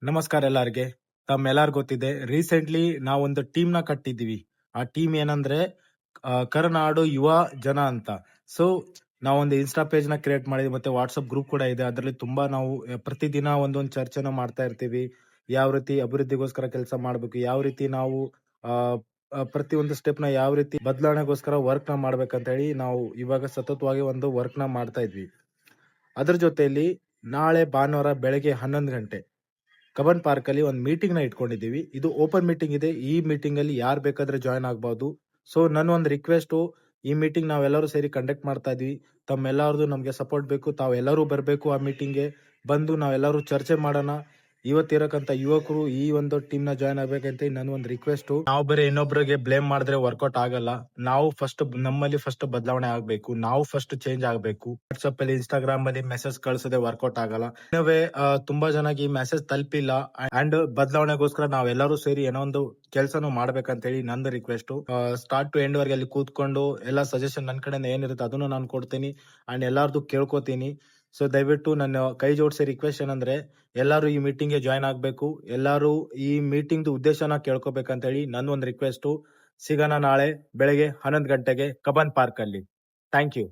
ನಮಸ್ಕಾರ ಎಲ್ಲಾರ್ಗೆ. ತಮ್ಮೆಲ್ಲರಿಗೂ ಗೊತ್ತಿದೆ, ರೀಸೆಂಟ್ಲಿ ನಾವೊಂದು ಟೀಮ್ ನ ಕಟ್ಟಿದೀವಿ. ಆ ಟೀಮ್ ಏನಂದ್ರೆ ಕರುನಾಡು ಯುವ ಜನ ಅಂತ. ಸೊ ನಾವೊಂದು ಇನ್ಸ್ಟಾ ಪೇಜ್ ನ ಕ್ರಿಯೇಟ್ ಮಾಡಿದ್ವಿ, ಮತ್ತೆ ವಾಟ್ಸ್ಆಪ್ ಗ್ರೂಪ್ ಕೂಡ ಇದೆ. ಅದರಲ್ಲಿ ತುಂಬಾ ನಾವು ಪ್ರತಿದಿನ ಒಂದೊಂದು ಚರ್ಚೆನ ಮಾಡ್ತಾ ಇರ್ತೀವಿ. ಯಾವ ರೀತಿ ಅಭಿವೃದ್ಧಿಗೋಸ್ಕರ ಕೆಲಸ ಮಾಡ್ಬೇಕು, ಯಾವ ರೀತಿ ನಾವು ಆ ಪ್ರತಿಯೊಂದು ಸ್ಟೆಪ್ ನ ಯಾವ ರೀತಿ ಬದಲಾವಣೆಗೋಸ್ಕರ ವರ್ಕ್ ನ ಮಾಡ್ಬೇಕಂತ ಹೇಳಿ ನಾವು ಇವಾಗ ಸತತವಾಗಿ ಒಂದು ವರ್ಕ್ ನ ಮಾಡ್ತಾ ಇದ್ವಿ. ಅದ್ರ ಜೊತೆಯಲ್ಲಿ ನಾಳೆ ಭಾನುವಾರ ಬೆಳಗ್ಗೆ 11 ಗಂಟೆ ಕಬ್ಬನ್ ಪಾರ್ಕ್ ಅಲ್ಲಿ ಒಂದು ಮೀಟಿಂಗ್ ನ ಇಟ್ಕೊಂಡಿದೀವಿ. ಇದು ಓಪನ್ ಮೀಟಿಂಗ್ ಇದೆ. ಈ ಮೀಟಿಂಗ್ ಅಲ್ಲಿ ಯಾರು ಬೇಕಾದ್ರೆ ಜಾಯ್ನ್ ಆಗಬಹುದು. ಸೊ ನನ್ನ ಒಂದು ರಿಕ್ವೆಸ್ಟ್, ಈ ಮೀಟಿಂಗ್ ನಾವೆಲ್ಲರೂ ಸೇರಿ ಕಂಡಕ್ಟ್ ಮಾಡ್ತಾ ಇದೀವಿ. ತಮ್ಮೆಲ್ಲರದು ನಮ್ಗೆ ಸಪೋರ್ಟ್ ಬೇಕು. ತಾವೆಲ್ಲರೂ ಬರಬೇಕು ಆ ಮೀಟಿಂಗ್ಗೆ. ಬಂದು ನಾವೆಲ್ಲರೂ ಚರ್ಚೆ ಮಾಡೋಣ. ಇವತ್ತಿರಕಂತ ಯುವಕರು ಈ ಒಂದು ಟೀಮ್ ನ ಜಾಯ್ನ್ ಆಗ್ಬೇಕಂತ ನನ್ನ ಒಂದು ರಿಕ್ವೆಸ್ಟ್. ನಾವು ಬೇರೆ ಇನ್ನೊಬ್ಬರಿಗೆ ಬ್ಲೇಮ್ ಮಾಡಿದ್ರೆ ವರ್ಕೌಟ್ ಆಗಲ್ಲ. ನಾವು ನಮ್ಮಲ್ಲಿ ಫಸ್ಟ್ ಬದಲಾವಣೆ ಆಗ್ಬೇಕು. ನಾವು ಫಸ್ಟ್ ಚೇಂಜ್ ಆಗ್ಬೇಕು. ವಾಟ್ಸ್ಆಪ್ ಅಲ್ಲಿ, ಇನ್ಸ್ಟಾಗ್ರಾಮ್ ಅಲ್ಲಿ ಮೆಸೇಜ್ ಕಳ್ಸದೆ ವರ್ಕೌಟ್ ಆಗಲ್ಲ. ಇನ್ನವೇ ತುಂಬಾ ಜನಕ್ಕೆ ಈ ಮೆಸೇಜ್ ತಲುಪಿಲ್ಲ. ಅಂಡ್ ಬದಲಾವಣೆಗೋಸ್ಕರ ನಾವೆಲ್ಲರೂ ಸೇರಿ ಏನೋ ಒಂದು ಕೆಲಸನೂ ಮಾಡ್ಬೇಕಂತ ಹೇಳಿ ನಂದು ರಿಕ್ವೆಸ್ಟ್. ಸ್ಟಾರ್ಟ್ ಟು ಎಂಡ್ ವರೆಗೆ ಅಲ್ಲಿ ಕೂತ್ಕೊಂಡು ಎಲ್ಲ ಸಜೆಷನ್ ನನ್ನ ಕಡೆಯಿಂದ ಏನಿರುತ್ತೆ ಅದನ್ನು ನಾನು ಕೊಡ್ತೀನಿ. ಅಂಡ್ ಎಲ್ಲಾರ್ದು ಕೇಳ್ಕೊತೀನಿ. ಸೊ ದಯವಿಟ್ಟು ನನ್ನ ಕೈ ಜೋಡಿಸಿ ರಿಕ್ವೆಸ್ಟ್ ಏನಂದ್ರೆ, ಎಲ್ಲರೂ ಈ ಮೀಟಿಂಗ್ ಗೆ ಜಾಯ್ನ್ ಆಗ್ಬೇಕು. ಎಲ್ಲರೂ ಈ ಮೀಟಿಂಗ್ ಉದ್ದೇಶನ ಕೇಳ್ಕೊಬೇಕಂತ ಹೇಳಿ ನನ್ನ ಒಂದು ರಿಕ್ವೆಸ್ಟ್. ಸಿಗೋಣ ನಾಳೆ ಬೆಳಗ್ಗೆ 11 ಗಂಟೆಗೆ ಕಬ್ಬನ್ ಪಾರ್ಕ್ ಅಲ್ಲಿ. Thank you.